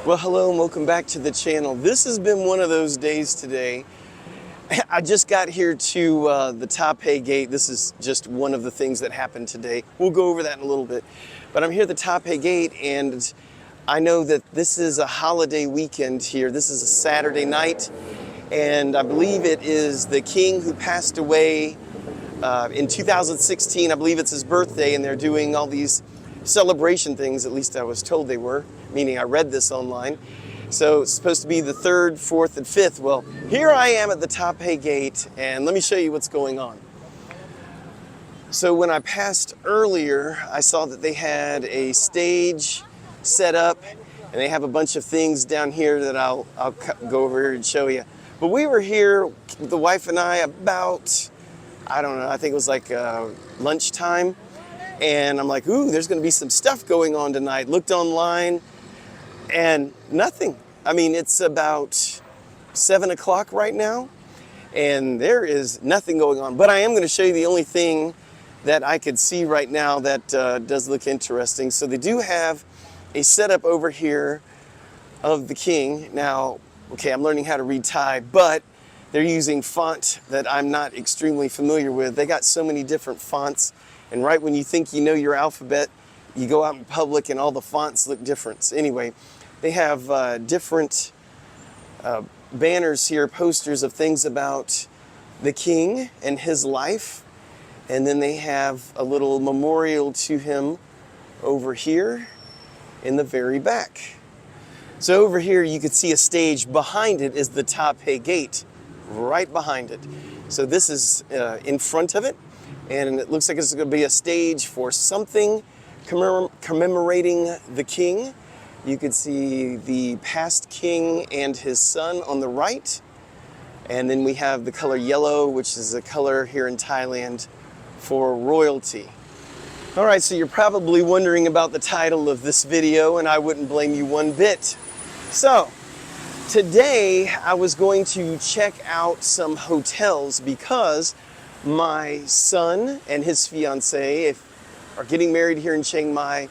Well, hello and welcome back to the channel. This has been one of those days today. I just got here to the Taipei Gate. This is just one of the things that happened today. We'll go over that in a little bit. But I'm here at the Taipei Gate, and I know that this is a holiday weekend here. This is a Saturday night, and I believe it is the king who passed away in 2016. I believe it's his birthday, and they're doing all these celebration things, at least I was told they were, meaning I read this online. So it's supposed to be the 3rd, 4th, and 5th. Well, here I am at the Taipei Gate, and let me show you what's going on. So when I passed earlier, I saw that they had a stage set up, and they have a bunch of things down here that I'll go over here and show you. But we were here, the wife and I, about, I don't know, I think it was like lunchtime. And I'm like, ooh, there's going to be some stuff going on tonight. Looked online, and nothing. I mean, it's about 7 o'clock right now, and there is nothing going on. But I am going to show you the only thing that I could see right now that does look interesting. So they do have a setup over here of the king. Now, okay, I'm learning how to read Thai, but they're using font that I'm not extremely familiar with. They got so many different fonts. And right when you think you know your alphabet, you go out in public and all the fonts look different. So anyway, they have different banners here, posters of things about the king and his life. And then they have a little memorial to him over here in the very back. So over here you could see a stage. Behind it is the Taipei Gate, right behind it. So this is in front of it. And it looks like it's going to be a stage for something commemorating the king. You could see the past king and his son on the right. And then we have the color yellow, which is a color here in Thailand for royalty. All right, so you're probably wondering about the title of this video, and I wouldn't blame you one bit. So, today I was going to check out some hotels because my son and his fiancée are getting married here in Chiang Mai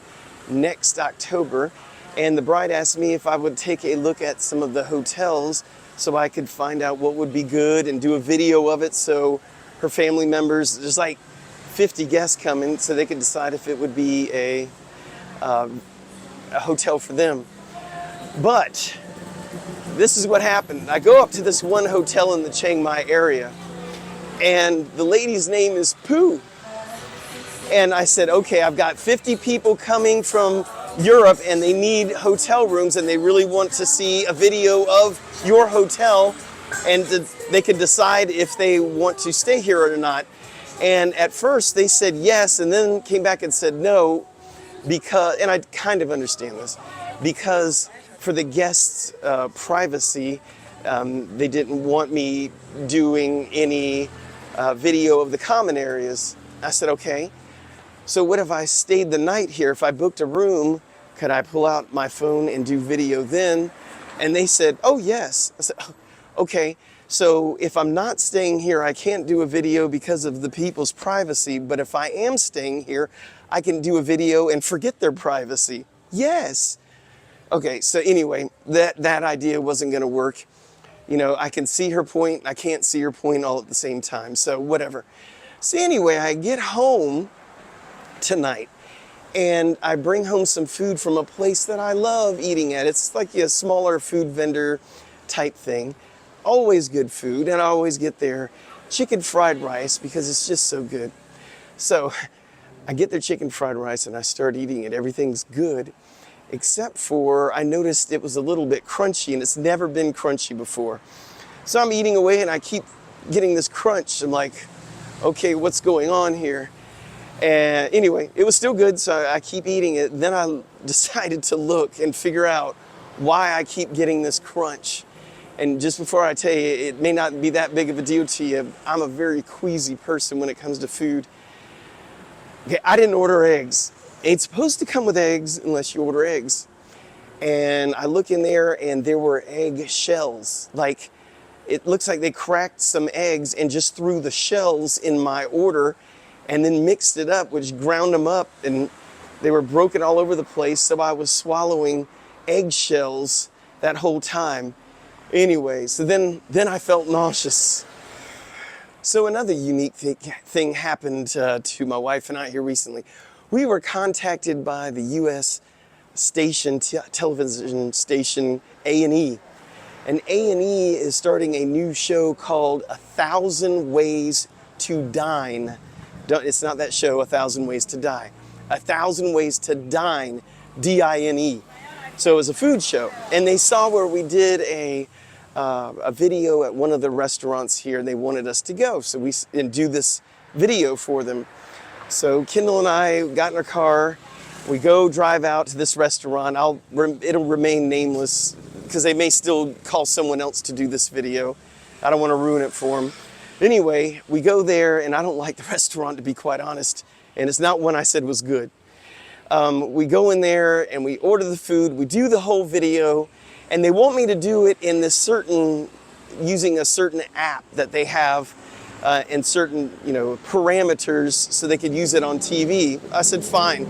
next October, and the bride asked me if I would take a look at some of the hotels so I could find out what would be good and do a video of it so her family members, there's like 50 guests coming, so they could decide if it would be a hotel for them. But this is what happened. I go up to this one hotel in the Chiang Mai area, and the lady's name is Pooh. And I said, okay, I've got 50 people coming from Europe and they need hotel rooms and they really want to see a video of your hotel, and they can decide if they want to stay here or not. And at first they said yes, and then came back and said no, because, and I kind of understand this, because for the guests' privacy, they didn't want me doing any video of the common areas. I said, okay, so what if I stayed the night here? If I booked a room, could I pull out my phone and do video then? And they said, oh yes. I said, okay, so if I'm not staying here, I can't do a video because of the people's privacy, but if I am staying here, I can do a video and forget their privacy. Yes. Okay, so anyway, that idea wasn't gonna work. You know, I can see her point, I can't see her point all at the same time, so whatever. So anyway, I get home tonight, and I bring home some food from a place that I love eating at. It's like a smaller food vendor type thing. Always good food, and I always get their chicken fried rice because it's just so good. So I get their chicken fried rice and I start eating it. Everything's good, except for I noticed it was a little bit crunchy, and it's never been crunchy before. So I'm eating away and I keep getting this crunch. I'm like, okay, what's going on here? And anyway, it was still good, so I keep eating it. Then I decided to look and figure out why I keep getting this crunch. And just before I tell you, it may not be that big of a deal to you, I'm a very queasy person when it comes to food. Okay, I didn't order eggs. It's supposed to come with eggs unless you order eggs. And I look in there and there were egg shells. Like, it looks like they cracked some eggs and just threw the shells in my order and then mixed it up, which ground them up, and they were broken all over the place. So I was swallowing eggshells that whole time. Anyway, so then I felt nauseous. So another unique thing happened to my wife and I here recently. We were contacted by the U.S. television station A&E. And A&E is starting a new show called 1,000 Ways to Dine. It's not that show, 1,000 Ways to Die. 1,000 Ways to Dine, D-I-N-E. So it was a food show. And they saw where we did a video at one of the restaurants here, and they wanted us to go. So we do this video for them. So Kendall and I got in our car. We go drive out to this restaurant. It'll remain nameless because they may still call someone else to do this video. I don't want to ruin it for them. Anyway, we go there, and I don't like the restaurant, to be quite honest, and it's not one I said was good. We go in there, and we order the food. We do the whole video, and they want me to do it in using a certain app that they have and certain, parameters so they could use it on TV. I said, fine.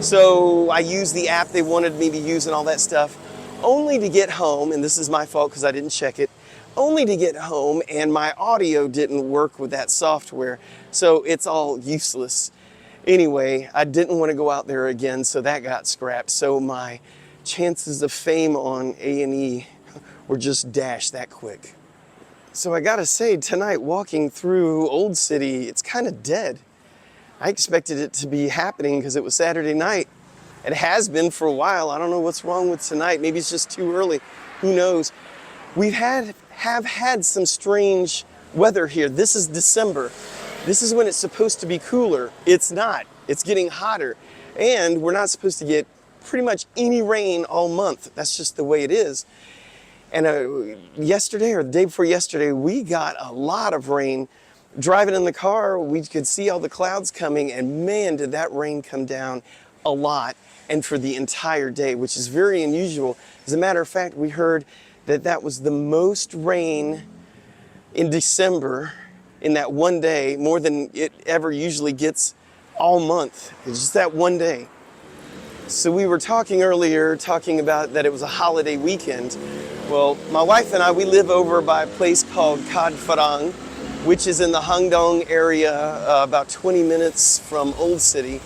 So I used the app they wanted me to use and all that stuff, only to get home, and this is my fault because I didn't check it, only to get home and my audio didn't work with that software, so it's all useless. Anyway, I didn't want to go out there again, so that got scrapped. So my chances of fame on A&E were just dashed that quick. So I gotta say, tonight walking through Old City, it's kind of dead. I expected it to be happening because it was Saturday night. It has been for a while. I don't know what's wrong with tonight. Maybe it's just too early. Who knows? We have had some strange weather here. This is December. This is when it's supposed to be cooler. It's not. It's getting hotter. And we're not supposed to get pretty much any rain all month. That's just the way it is. And yesterday or the day before yesterday, we got a lot of rain. Driving in the car, we could see all the clouds coming, and man, did that rain come down a lot, and for the entire day, which is very unusual. As a matter of fact, we heard that was the most rain in December in that one day, more than it ever usually gets all month. It's just that one day. So we were talking earlier about that it was a holiday weekend. Well, my wife and I, we live over by a place called Kad Pharang, which is in the Hangdong area, about 20 minutes from Old City.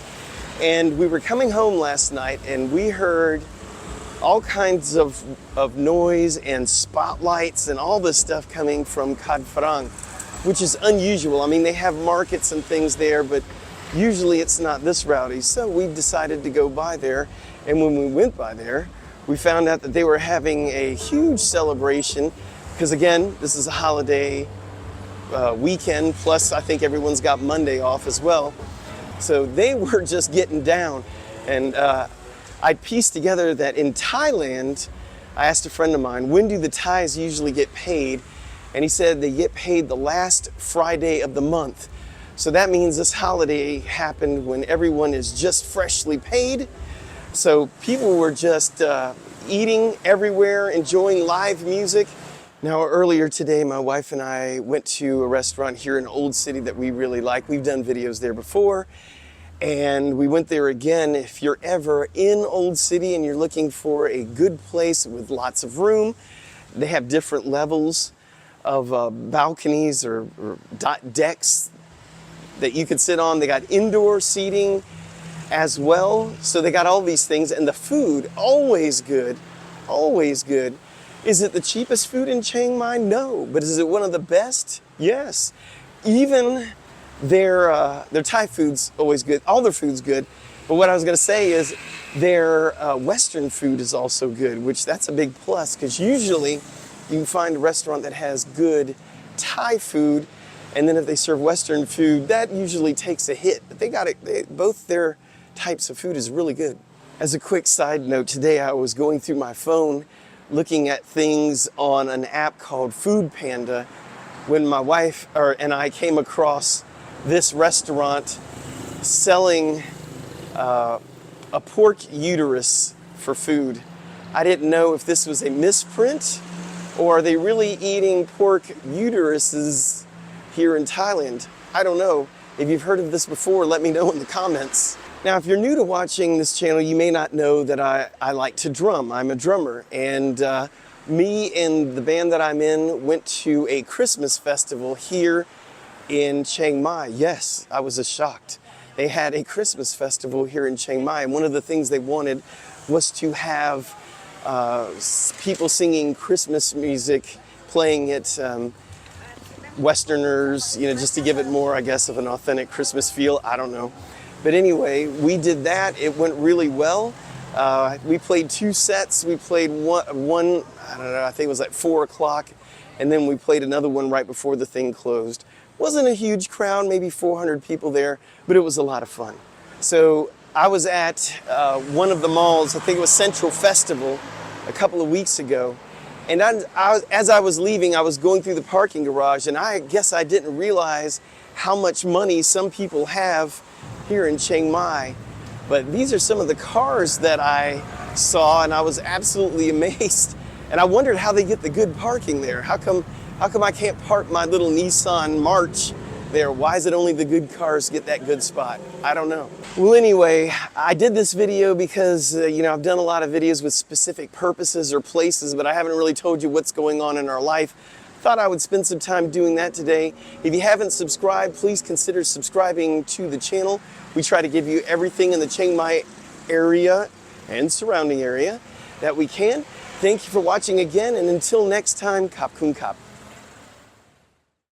And we were coming home last night, and we heard all kinds of noise and spotlights and all this stuff coming from Kad Pharang, which is unusual. I mean, they have markets and things there, but usually it's not this rowdy. So we decided to go by there, and when we went by there, we found out that they were having a huge celebration, because again, this is a holiday weekend, plus I think everyone's got Monday off as well. So they were just getting down. And I pieced together that in Thailand, I asked a friend of mine, when do the Thais usually get paid? And he said they get paid the last Friday of the month. So that means this holiday happened when everyone is just freshly paid. So people were just eating everywhere, enjoying live music. Now, earlier today, my wife and I went to a restaurant here in Old City that we really like. We've done videos there before, and we went there again. If you're ever in Old City and you're looking for a good place with lots of room, they have different levels of balconies or decks that you could sit on. They got indoor seating as well. So they got all these things, and the food, always good, always good. Is it the cheapest food in Chiang Mai? No. But is it one of the best? Yes. Even their Thai food's always good. All their food's good. But what I was going to say is their Western food is also good, which that's a big plus, because usually you can find a restaurant that has good Thai food, and then if they serve Western food, that usually takes a hit. But they got it. Both their types of food is really good. As a quick side note, today I was going through my phone looking at things on an app called Food Panda when my wife and I came across this restaurant selling a pork uterus for food. I didn't know if this was a misprint or are they really eating pork uteruses here in Thailand. I don't know. If you've heard of this before, let me know in the comments. Now, if you're new to watching this channel, you may not know that I like to drum. I'm a drummer, and me and the band that I'm in went to a Christmas festival here in Chiang Mai. Yes, I was shocked. They had a Christmas festival here in Chiang Mai, and one of the things they wanted was to have people singing Christmas music, playing it, Westerners, just to give it more, I guess, of an authentic Christmas feel. I don't know. But anyway, we did that. It went really well. We played 2 sets. We played one, I don't know, I think it was at 4 o'clock. And then we played another one right before the thing closed. Wasn't a huge crowd, maybe 400 people there, but it was a lot of fun. So I was at one of the malls, I think it was Central Festival, a couple of weeks ago. And as I was leaving, I was going through the parking garage, and I guess I didn't realize how much money some people have here in Chiang Mai. But these are some of the cars that I saw, and I was absolutely amazed. And I wondered how they get the good parking there. How come I can't park my little Nissan March there? Why is it only the good cars get that good spot? I don't know. Well, anyway, I did this video because, I've done a lot of videos with specific purposes or places, but I haven't really told you what's going on in our life. Thought I would spend some time doing that today. If you haven't subscribed, please consider subscribing to the channel. We try to give you everything in the Chiang Mai area and surrounding area that we can. Thank you for watching again, and until next time, Kap Kun Kap.